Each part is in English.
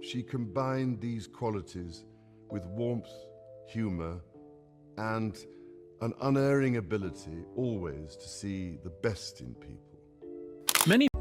She combined these qualities with warmth, humor, and an unerring ability always to see the best in people.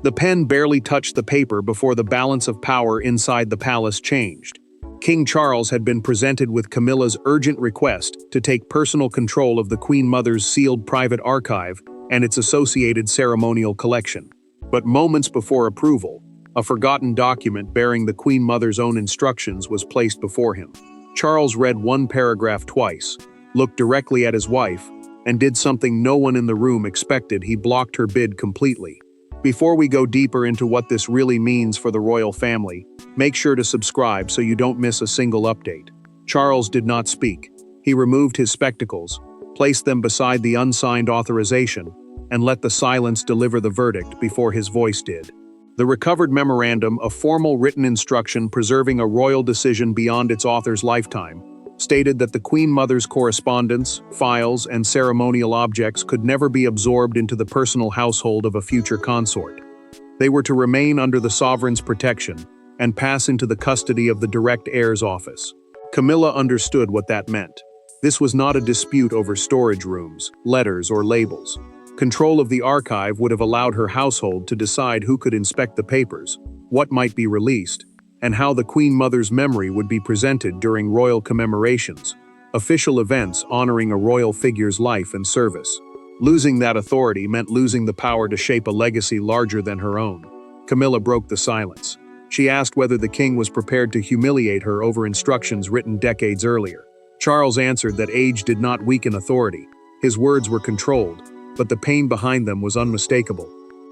The pen barely touched the paper before the balance of power inside the palace changed. King Charles had been presented with Camilla's urgent request to take personal control of the Queen Mother's sealed private archive and its associated ceremonial collection. But moments before approval, a forgotten document bearing the Queen Mother's own instructions was placed before him. Charles read one paragraph twice, looked directly at his wife, and did something no one in the room expected. He blocked her bid completely. Before we go deeper into what this really means for the royal family, make sure to subscribe so you don't miss a single update. Charles did not speak. He removed his spectacles, placed them beside the unsigned authorization, and let the silence deliver the verdict before his voice did. The recovered memorandum, a formal written instruction preserving a royal decision beyond its author's lifetime, stated that the Queen Mother's correspondence, files, and ceremonial objects could never be absorbed into the personal household of a future consort. They were to remain under the sovereign's protection and pass into the custody of the direct heir's office. Camilla understood what that meant. This was not a dispute over storage rooms, letters, or labels. Control of the archive would have allowed her household to decide who could inspect the papers, what might be released, and how the Queen Mother's memory would be presented during royal commemorations, official events honoring a royal figure's life and service. Losing that authority meant losing the power to shape a legacy larger than her own. Camilla broke the silence. She asked whether the king was prepared to humiliate her over instructions written decades earlier. Charles answered that age did not weaken authority. His words were controlled, but the pain behind them was unmistakable.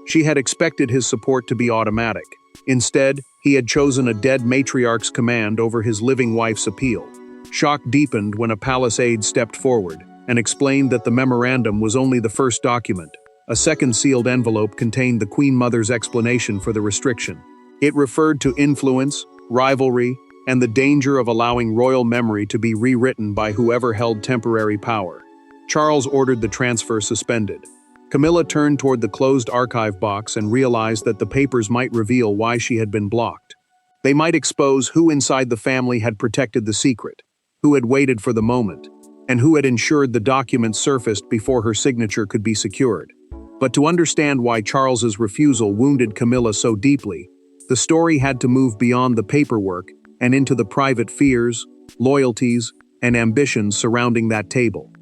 She had expected his support to be automatic. Instead, he had chosen a dead matriarch's command over his living wife's appeal. Shock deepened when a palace aide stepped forward and explained that the memorandum was only the first document. A second sealed envelope contained the Queen Mother's explanation for the restriction. It referred to influence, rivalry, and the danger of allowing royal memory to be rewritten by whoever held temporary power. Charles ordered the transfer suspended. Camilla turned toward the closed archive box and realized that the papers might reveal why she had been blocked. They might expose who inside the family had protected the secret, who had waited for the moment, and who had ensured the documents surfaced before her signature could be secured. But to understand why Charles's refusal wounded Camilla so deeply, the story had to move beyond the paperwork and into the private fears, loyalties, and ambitions surrounding that table.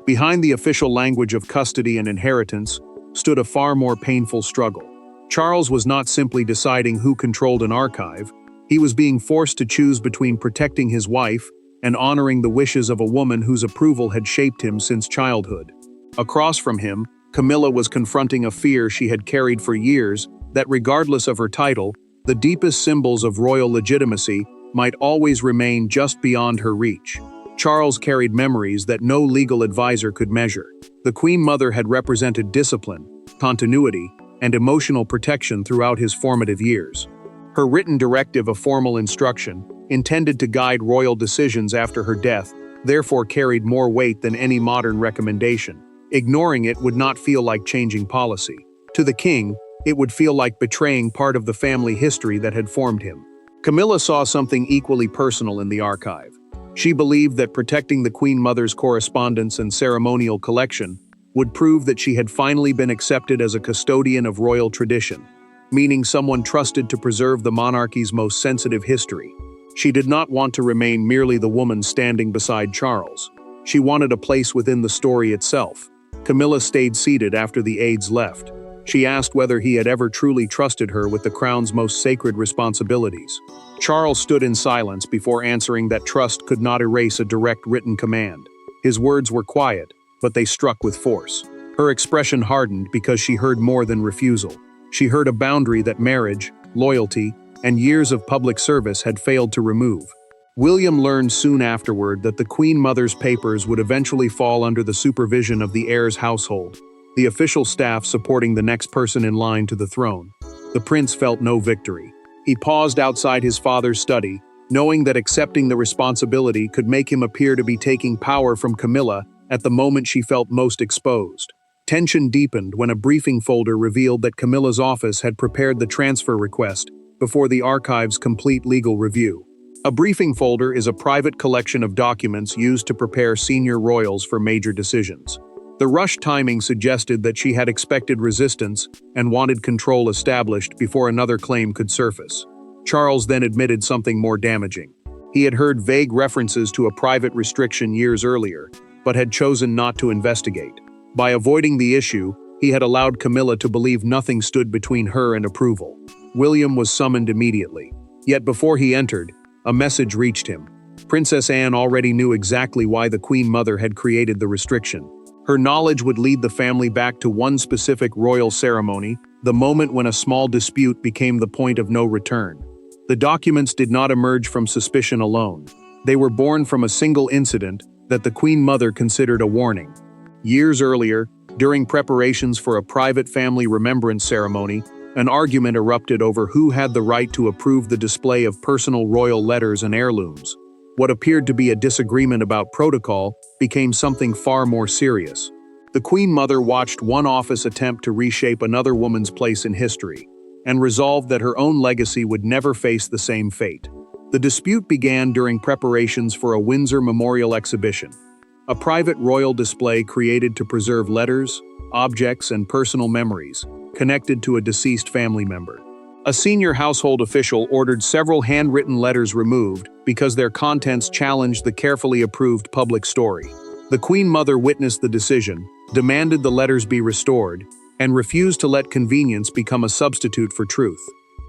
Behind the official language of custody and inheritance stood a far more painful struggle. Charles was not simply deciding who controlled an archive, he was being forced to choose between protecting his wife and honoring the wishes of a woman whose approval had shaped him since childhood. Across from him, Camilla was confronting a fear she had carried for years that regardless of her title, the deepest symbols of royal legitimacy might always remain just beyond her reach. Charles carried memories that no legal advisor could measure. The Queen Mother had represented discipline, continuity, and emotional protection throughout his formative years. Her written directive, a formal instruction, intended to guide royal decisions after her death, therefore carried more weight than any modern recommendation. Ignoring it would not feel like changing policy. To the king, it would feel like betraying part of the family history that had formed him. Camilla saw something equally personal in the archive. She believed that protecting the Queen Mother's correspondence and ceremonial collection would prove that she had finally been accepted as a custodian of royal tradition, meaning someone trusted to preserve the monarchy's most sensitive history. She did not want to remain merely the woman standing beside Charles. She wanted a place within the story itself. Camilla stayed seated after the aides left. She asked whether he had ever truly trusted her with the crown's most sacred responsibilities. Charles stood in silence before answering that trust could not erase a direct written command. His words were quiet, but they struck with force. Her expression hardened because she heard more than refusal. She heard a boundary that marriage, loyalty, and years of public service had failed to remove. William learned soon afterward that the Queen Mother's papers would eventually fall under the supervision of the heir's household, the official staff supporting the next person in line to the throne. The prince felt no victory. He paused outside his father's study, knowing that accepting the responsibility could make him appear to be taking power from Camilla at the moment she felt most exposed. Tension deepened when a briefing folder revealed that Camilla's office had prepared the transfer request before the archive's complete legal review. A briefing folder is a private collection of documents used to prepare senior royals for major decisions. The rushed timing suggested that she had expected resistance and wanted control established before another claim could surface. Charles then admitted something more damaging. He had heard vague references to a private restriction years earlier, but had chosen not to investigate. By avoiding the issue, he had allowed Camilla to believe nothing stood between her and approval. William was summoned immediately. Yet before he entered, a message reached him. Princess Anne already knew exactly why the Queen Mother had created the restriction. Her knowledge would lead the family back to one specific royal ceremony, the moment when a small dispute became the point of no return. The documents did not emerge from suspicion alone. They were born from a single incident that the Queen Mother considered a warning. Years earlier, during preparations for a private family remembrance ceremony, an argument erupted over who had the right to approve the display of personal royal letters and heirlooms. What appeared to be a disagreement about protocol became something far more serious. The Queen Mother watched one office attempt to reshape another woman's place in history, and resolved that her own legacy would never face the same fate. The dispute began during preparations for a Windsor Memorial Exhibition, a private royal display created to preserve letters, objects, and personal memories connected to a deceased family member. A senior household official ordered several handwritten letters removed because their contents challenged the carefully approved public story. The Queen Mother witnessed the decision, demanded the letters be restored, and refused to let convenience become a substitute for truth.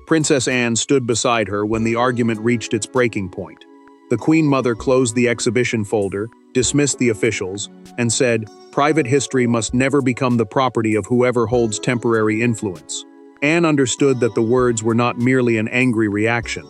Princess Anne stood beside her when the argument reached its breaking point. The Queen Mother closed the exhibition folder, dismissed the officials, and said, "Private history must never become the property of whoever holds temporary influence." Anne understood that the words were not merely an angry reaction.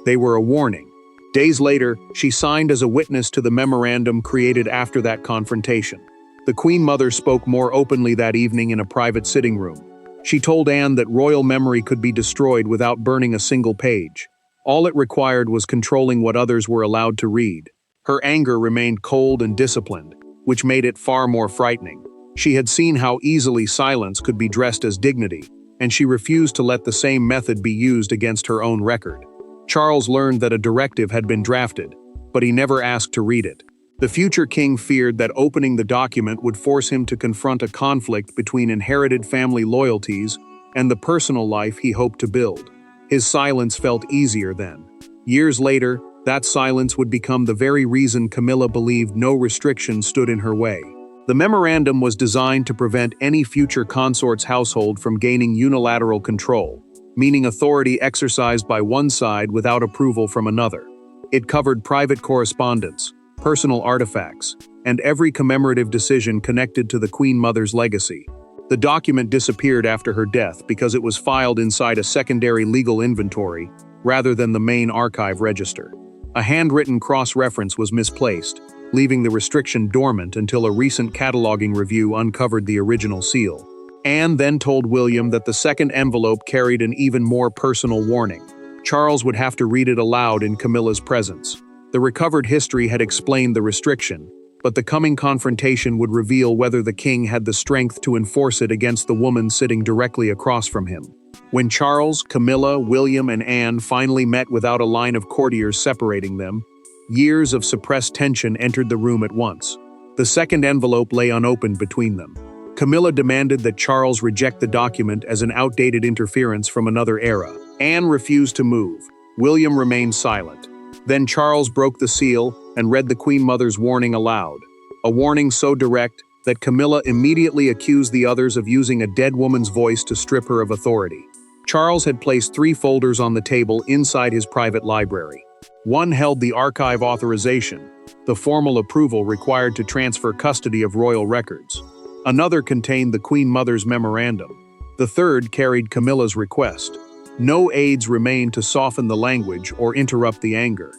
They were a warning. Days later, she signed as a witness to the memorandum created after that confrontation. The Queen Mother spoke more openly that evening in a private sitting room. She told Anne that royal memory could be destroyed without burning a single page. All it required was controlling what others were allowed to read. Her anger remained cold and disciplined, which made it far more frightening. She had seen how easily silence could be dressed as dignity, and she refused to let the same method be used against her own record. Charles learned that a directive had been drafted, but he never asked to read it. The future king feared that opening the document would force him to confront a conflict between inherited family loyalties and the personal life he hoped to build. His silence felt easier then. Years later, that silence would become the very reason Camilla believed no restriction stood in her way. The memorandum was designed to prevent any future consort's household from gaining unilateral control, meaning authority exercised by one side without approval from another. It covered private correspondence, personal artifacts, and every commemorative decision connected to the Queen Mother's legacy. The document disappeared after her death because it was filed inside a secondary legal inventory rather than the main archive register. A handwritten cross-reference was misplaced, leaving the restriction dormant until a recent cataloging review uncovered the original seal. Anne then told William that the second envelope carried an even more personal warning. Charles would have to read it aloud in Camilla's presence. The recovered history had explained the restriction, but the coming confrontation would reveal whether the king had the strength to enforce it against the woman sitting directly across from him. When Charles, Camilla, William, and Anne finally met without a line of courtiers separating them, years of suppressed tension entered the room at once. The second envelope lay unopened between them. Camilla demanded that Charles reject the document as an outdated interference from another era. Anne refused to move. William remained silent. Then Charles broke the seal and read the Queen Mother's warning aloud. A warning so direct that Camilla immediately accused the others of using a dead woman's voice to strip her of authority. Charles had placed 3 folders on the table inside his private library. One held the archive authorization, the formal approval required to transfer custody of royal records. Another contained the Queen Mother's memorandum. The third carried Camilla's request. No aids remained to soften the language or interrupt the anger.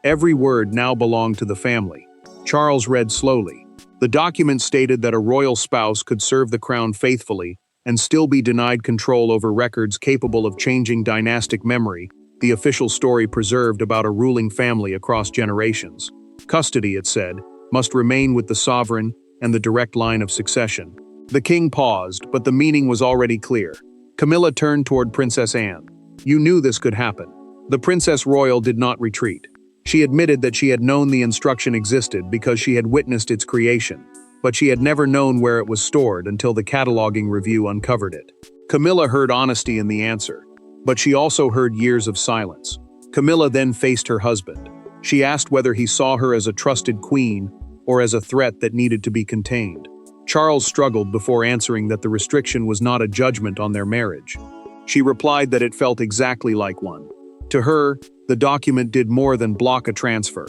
Every word now belonged to the family. Charles read slowly. The document stated that a royal spouse could serve the crown faithfully and still be denied control over records capable of changing dynastic memory, the official story preserved about a ruling family across generations. Custody, it said, must remain with the sovereign and the direct line of succession. The king paused, but the meaning was already clear. Camilla turned toward Princess Anne. "You knew this could happen." The Princess Royal did not retreat. She admitted that she had known the instruction existed because she had witnessed its creation, but she had never known where it was stored until the cataloging review uncovered it. Camilla heard honesty in the answer, but she also heard years of silence. Camilla then faced her husband. She asked whether he saw her as a trusted queen or as a threat that needed to be contained. Charles struggled before answering that the restriction was not a judgment on their marriage. She replied that it felt exactly like one. To her, the document did more than block a transfer.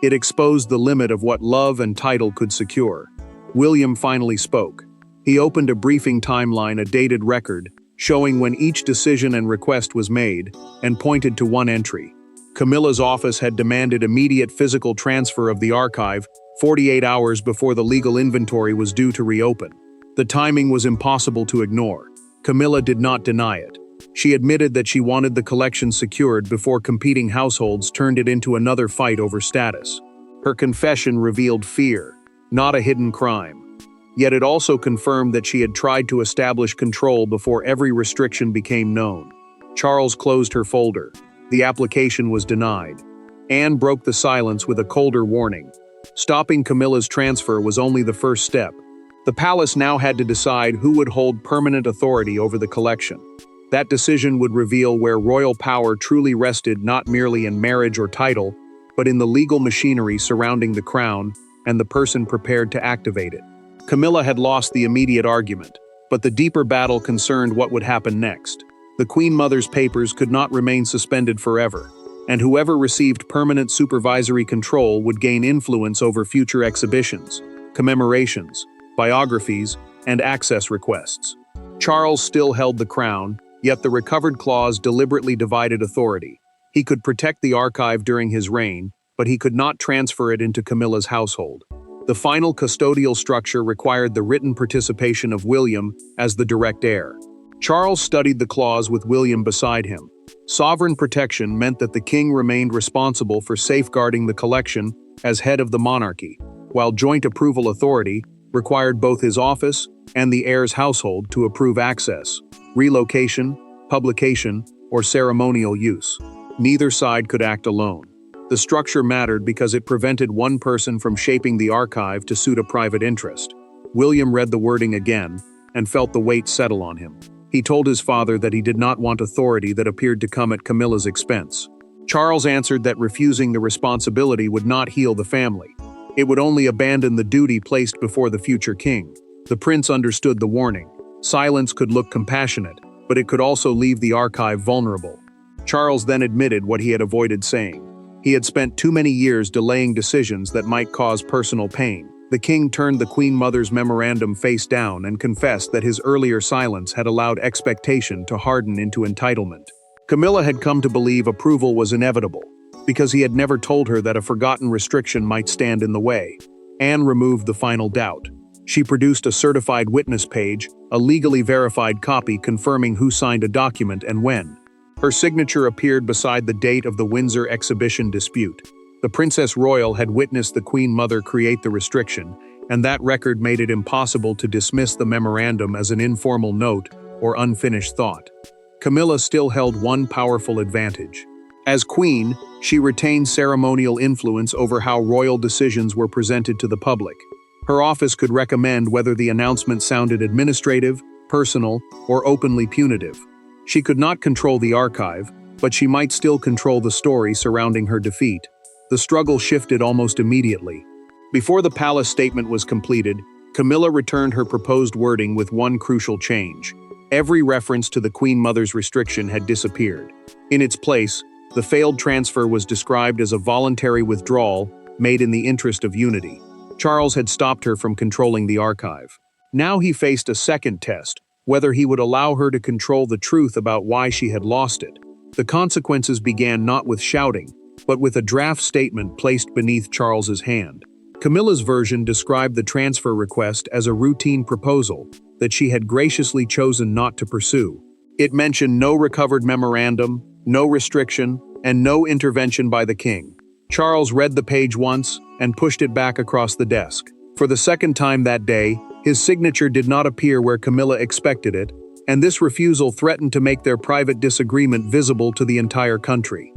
It exposed the limit of what love and title could secure. William finally spoke. He opened a briefing timeline, a dated record, showing when each decision and request was made, and pointed to one entry. Camilla's office had demanded immediate physical transfer of the archive 48 hours before the legal inventory was due to reopen. The timing was impossible to ignore. Camilla did not deny it. She admitted that she wanted the collection secured before competing households turned it into another fight over status. Her confession revealed fear, not a hidden crime. Yet it also confirmed that she had tried to establish control before every restriction became known. Charles closed her folder. The application was denied. Anne broke the silence with a colder warning. Stopping Camilla's transfer was only the first step. The palace now had to decide who would hold permanent authority over the collection. That decision would reveal where royal power truly rested, not merely in marriage or title, but in the legal machinery surrounding the crown and the person prepared to activate it. Camilla had lost the immediate argument, but the deeper battle concerned what would happen next. The Queen Mother's papers could not remain suspended forever, and whoever received permanent supervisory control would gain influence over future exhibitions, commemorations, biographies, and access requests. Charles still held the crown, yet the recovered clause deliberately divided authority. He could protect the archive during his reign, but he could not transfer it into Camilla's household. The final custodial structure required the written participation of William as the direct heir. Charles studied the clause with William beside him. Sovereign protection meant that the king remained responsible for safeguarding the collection as head of the monarchy, while joint approval authority required both his office and the heir's household to approve access, relocation, publication, or ceremonial use. Neither side could act alone. The structure mattered because it prevented one person from shaping the archive to suit a private interest. William read the wording again and felt the weight settle on him. He told his father that he did not want authority that appeared to come at Camilla's expense. Charles answered that refusing the responsibility would not heal the family. It would only abandon the duty placed before the future king. The prince understood the warning. Silence could look compassionate, but it could also leave the archive vulnerable. Charles then admitted what he had avoided saying. He had spent too many years delaying decisions that might cause personal pain. The king turned the Queen Mother's memorandum face down and confessed that his earlier silence had allowed expectation to harden into entitlement. Camilla had come to believe approval was inevitable, because he had never told her that a forgotten restriction might stand in the way. Anne removed the final doubt. She produced a certified witness page, a legally verified copy confirming who signed a document and when. Her signature appeared beside the date of the Windsor exhibition dispute. The Princess Royal had witnessed the Queen Mother create the restriction, and that record made it impossible to dismiss the memorandum as an informal note or unfinished thought. Camilla still held one powerful advantage. As queen, she retained ceremonial influence over how royal decisions were presented to the public. Her office could recommend whether the announcement sounded administrative, personal, or openly punitive. She could not control the archive, but she might still control the story surrounding her defeat. The struggle shifted almost immediately. Before the palace statement was completed, Camilla returned her proposed wording with one crucial change. Every reference to the Queen Mother's restriction had disappeared. In its place, the failed transfer was described as a voluntary withdrawal made in the interest of unity. Charles had stopped her from controlling the archive. Now he faced a second test, whether he would allow her to control the truth about why she had lost it. The consequences began not with shouting, but with a draft statement placed beneath Charles's hand. Camilla's version described the transfer request as a routine proposal that she had graciously chosen not to pursue. It mentioned no recovered memorandum, no restriction, and no intervention by the king. Charles read the page once and pushed it back across the desk. For the second time that day, his signature did not appear where Camilla expected it, and this refusal threatened to make their private disagreement visible to the entire country.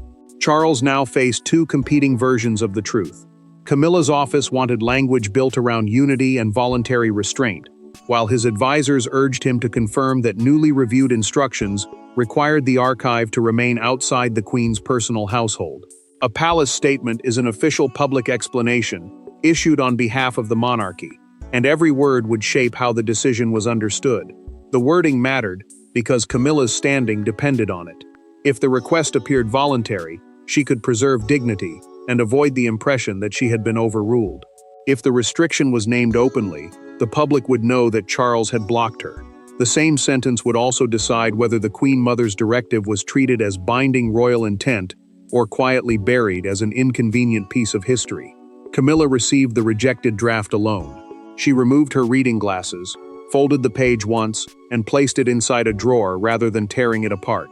Charles now faced two competing versions of the truth. Camilla's office wanted language built around unity and voluntary restraint, while his advisors urged him to confirm that newly reviewed instructions required the archive to remain outside the Queen's personal household. A palace statement is an official public explanation issued on behalf of the monarchy, and every word would shape how the decision was understood. The wording mattered because Camilla's standing depended on it. If the request appeared voluntary, she could preserve dignity and avoid the impression that she had been overruled. If the restriction was named openly, the public would know that Charles had blocked her. The same sentence would also decide whether the Queen Mother's directive was treated as binding royal intent or quietly buried as an inconvenient piece of history. Camilla received the rejected draft alone. She removed her reading glasses, folded the page once, and placed it inside a drawer rather than tearing it apart.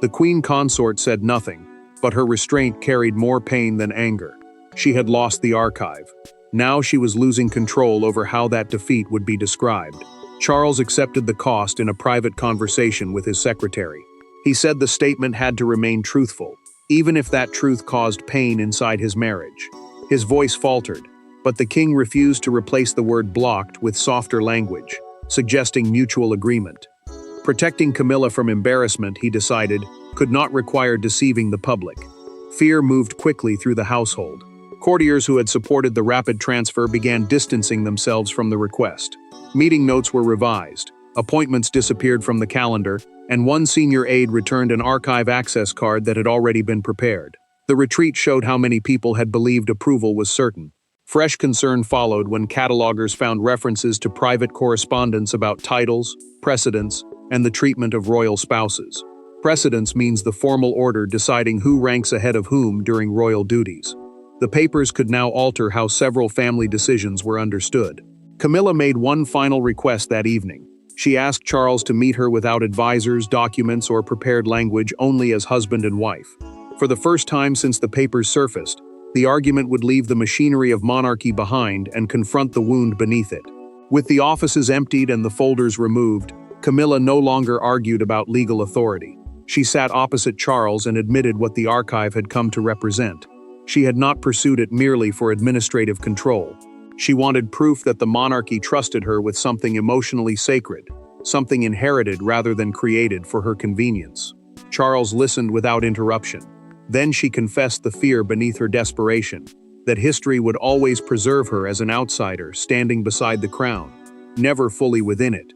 The Queen Consort said nothing, but her restraint carried more pain than anger. She had lost the archive. Now she was losing control over how that defeat would be described. Charles accepted the cost in a private conversation with his secretary. He said the statement had to remain truthful, even if that truth caused pain inside his marriage. His voice faltered, but the king refused to replace the word blocked with softer language, suggesting mutual agreement. Protecting Camilla from embarrassment, he decided, could not require deceiving the public. Fear moved quickly through the household. Courtiers who had supported the rapid transfer began distancing themselves from the request. Meeting notes were revised, appointments disappeared from the calendar, and one senior aide returned an archive access card that had already been prepared. The retreat showed how many people had believed approval was certain. Fresh concern followed when catalogers found references to private correspondence about titles, precedence, and the treatment of royal spouses. Precedence means the formal order deciding who ranks ahead of whom during royal duties. The papers could now alter how several family decisions were understood. Camilla made one final request that evening. She asked Charles to meet her without advisors, documents, or prepared language, only as husband and wife. For the first time since the papers surfaced, the argument would leave the machinery of monarchy behind and confront the wound beneath it. With the offices emptied and the folders removed, Camilla no longer argued about legal authority. She sat opposite Charles and admitted what the archive had come to represent. She had not pursued it merely for administrative control. She wanted proof that the monarchy trusted her with something emotionally sacred, something inherited rather than created for her convenience. Charles listened without interruption. Then she confessed the fear beneath her desperation, that history would always preserve her as an outsider standing beside the crown, never fully within it.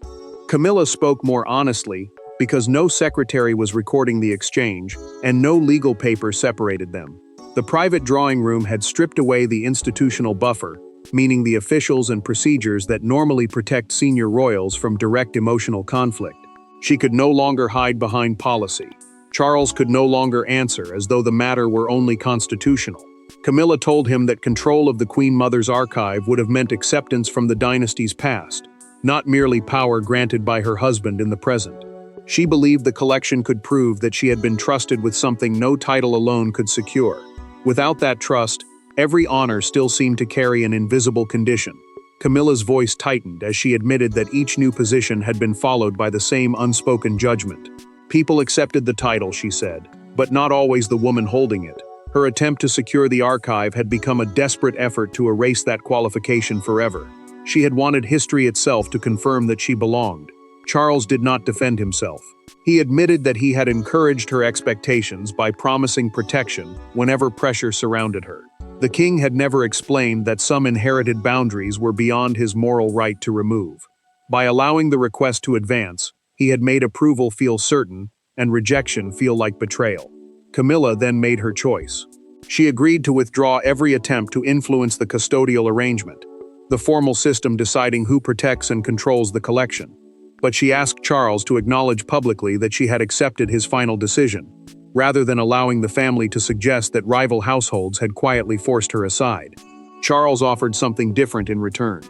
Camilla spoke more honestly because no secretary was recording the exchange and no legal paper separated them. The private drawing room had stripped away the institutional buffer, meaning the officials and procedures that normally protect senior royals from direct emotional conflict. She could no longer hide behind policy. Charles could no longer answer as though the matter were only constitutional. Camilla told him that control of the Queen Mother's archive would have meant acceptance from the dynasty's past, not merely power granted by her husband in the present. She believed the collection could prove that she had been trusted with something no title alone could secure. Without that trust, every honor still seemed to carry an invisible condition. Camilla's voice tightened as she admitted that each new position had been followed by the same unspoken judgment. People accepted the title, she said, but not always the woman holding it. Her attempt to secure the archive had become a desperate effort to erase that qualification forever. She had wanted history itself to confirm that she belonged. Charles did not defend himself. He admitted that he had encouraged her expectations by promising protection whenever pressure surrounded her. The king had never explained that some inherited boundaries were beyond his moral right to remove. By allowing the request to advance, he had made approval feel certain and rejection feel like betrayal. Camilla then made her choice. She agreed to withdraw every attempt to influence the custodial arrangement, the formal system deciding who protects and controls the collection. But she asked Charles to acknowledge publicly that she had accepted his final decision, rather than allowing the family to suggest that rival households had quietly forced her aside. Charles offered something different in return.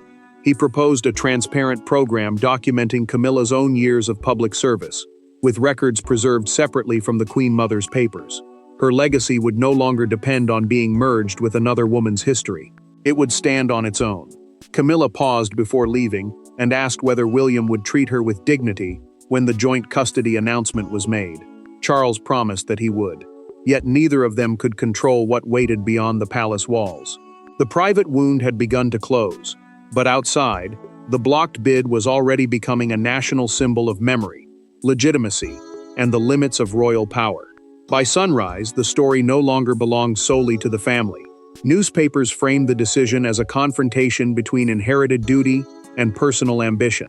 He proposed a transparent program documenting Camilla's own years of public service, with records preserved separately from the Queen Mother's papers. Her legacy would no longer depend on being merged with another woman's history. It would stand on its own. Camilla paused before leaving and asked whether William would treat her with dignity when the joint custody announcement was made. Charles promised that he would. yet neither of them could control what waited beyond the palace walls. The private wound had begun to close, but outside, the blocked bid was already becoming a national symbol of memory, legitimacy, and the limits of royal power. By sunrise, the story no longer belonged solely to the family. Newspapers framed the decision as a confrontation between inherited duty and personal ambition.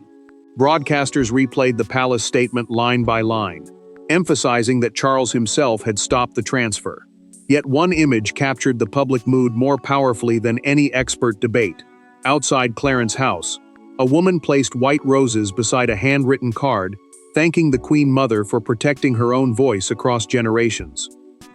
Broadcasters replayed the palace statement line by line, emphasizing that Charles himself had stopped the transfer. Yet one image captured the public mood more powerfully than any expert debate. Outside Clarence House, a woman placed white roses beside a handwritten card, thanking the Queen Mother for protecting her own voice across generations.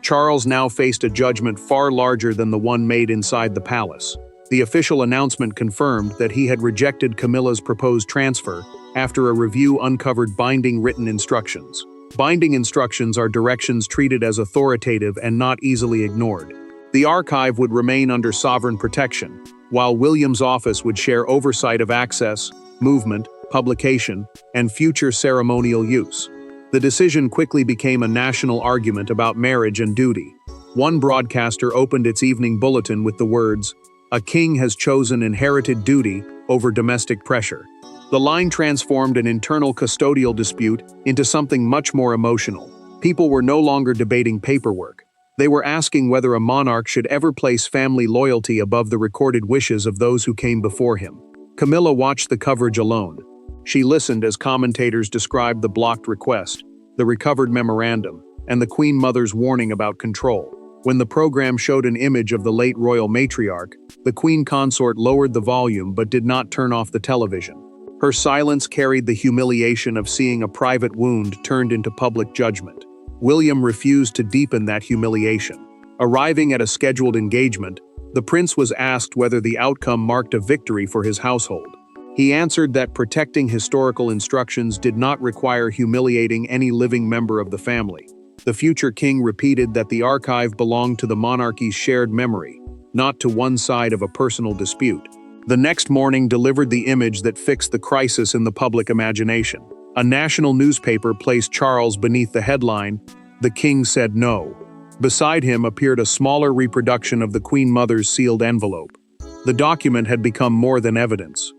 Charles now faced a judgment far larger than the one made inside the palace. The official announcement confirmed that he had rejected Camilla's proposed transfer after a review uncovered binding written instructions. Binding instructions are directions treated as authoritative and not easily ignored. The archive would remain under sovereign protection, while William's office would share oversight of access, movement, publication, and future ceremonial use. The decision quickly became a national argument about marriage and duty. One broadcaster opened its evening bulletin with the words, "A king has chosen inherited duty over domestic pressure." The line transformed an internal custodial dispute into something much more emotional. People were no longer debating paperwork. They were asking whether a monarch should ever place family loyalty above the recorded wishes of those who came before him. Camilla watched the coverage alone. She listened as commentators described the blocked request, the recovered memorandum, and the Queen Mother's warning about control. When the program showed an image of the late royal matriarch, the Queen Consort lowered the volume but did not turn off the television. Her silence carried the humiliation of seeing a private wound turned into public judgment. William refused to deepen that humiliation. Arriving at a scheduled engagement, the prince was asked whether the outcome marked a victory for his household. He answered that protecting historical instructions did not require humiliating any living member of the family. The future king repeated that the archive belonged to the monarchy's shared memory, not to one side of a personal dispute. The next morning delivered the image that fixed the crisis in the public imagination. A national newspaper placed Charles beneath the headline, "The King Said No." Beside him appeared a smaller reproduction of the Queen Mother's sealed envelope. The document had become more than evidence.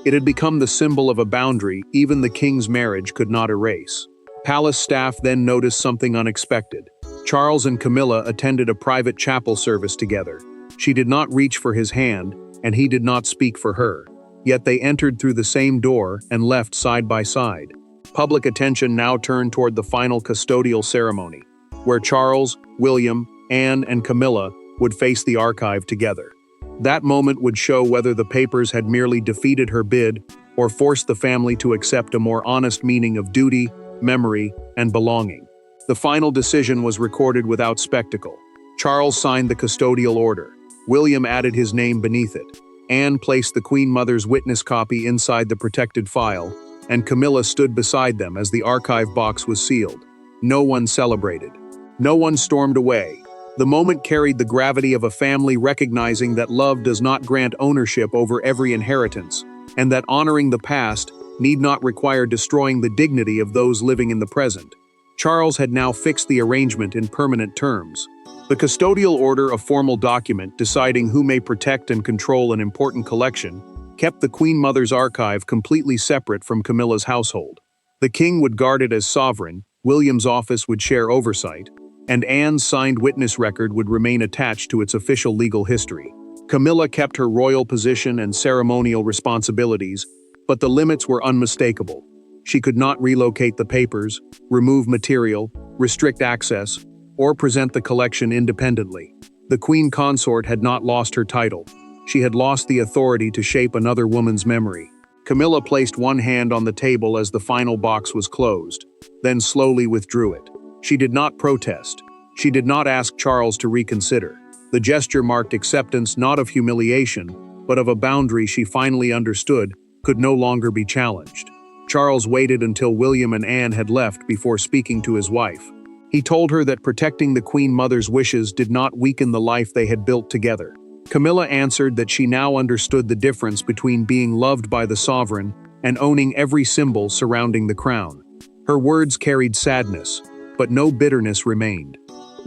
It had become the symbol of a boundary even the king's marriage could not erase. Palace staff then noticed something unexpected. Charles and Camilla attended a private chapel service together. She did not reach for his hand, and he did not speak for her. Yet they entered through the same door and left side by side. Public attention now turned toward the final custodial ceremony, where Charles, William, Anne, and Camilla would face the archive together. That moment would show whether the papers had merely defeated her bid or forced the family to accept a more honest meaning of duty, memory, and belonging. The final decision was recorded without spectacle. Charles signed the custodial order. William added his name beneath it. Anne placed the Queen Mother's witness copy inside the protected file, and Camilla stood beside them as the archive box was sealed. No one celebrated. No one stormed away. The moment carried the gravity of a family recognizing that love does not grant ownership over every inheritance, and that honoring the past need not require destroying the dignity of those living in the present. Charles had now fixed the arrangement in permanent terms. The custodial order, a formal document deciding who may protect and control an important collection, kept the Queen Mother's archive completely separate from Camilla's household. The king would guard it as sovereign, William's office would share oversight, and Anne's signed witness record would remain attached to its official legal history. Camilla kept her royal position and ceremonial responsibilities, but the limits were unmistakable. She could not relocate the papers, remove material, restrict access, or present the collection independently. The Queen Consort had not lost her title. She had lost the authority to shape another woman's memory. Camilla placed one hand on the table as the final box was closed, then slowly withdrew it. She did not protest. She did not ask Charles to reconsider. The gesture marked acceptance not of humiliation, but of a boundary she finally understood could no longer be challenged. Charles waited until William and Anne had left before speaking to his wife. He told her that protecting the Queen Mother's wishes did not weaken the life they had built together. Camilla answered that she now understood the difference between being loved by the sovereign and owning every symbol surrounding the crown. Her words carried sadness, but no bitterness remained.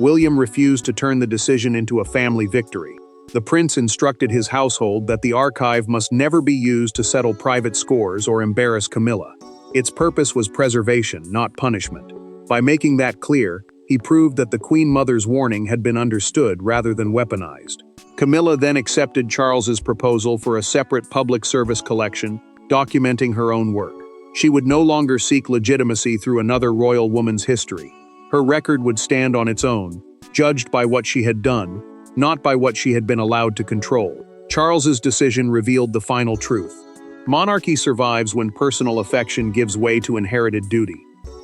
William refused to turn the decision into a family victory. The prince instructed his household that the archive must never be used to settle private scores or embarrass Camilla. Its purpose was preservation, not punishment. By making that clear, he proved that the Queen Mother's warning had been understood rather than weaponized. Camilla then accepted Charles's proposal for a separate public service collection, documenting her own work. She would no longer seek legitimacy through another royal woman's history. Her record would stand on its own, judged by what she had done, not by what she had been allowed to control. Charles's decision revealed the final truth. Monarchy survives when personal affection gives way to inherited duty.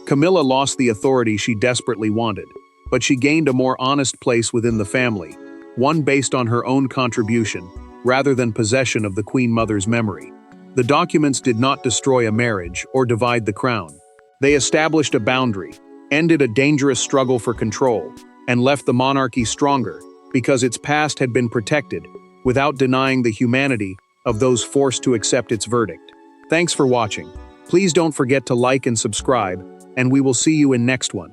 Camilla lost the authority she desperately wanted, but she gained a more honest place within the family, one based on her own contribution, rather than possession of the Queen Mother's memory. The documents did not destroy a marriage or divide the crown. They established a boundary, ended a dangerous struggle for control, and left the monarchy stronger because its past had been protected, without denying the humanity of those forced to accept its verdict. Thanks for watching. Please don't forget to like and subscribe, and we will see you in next one.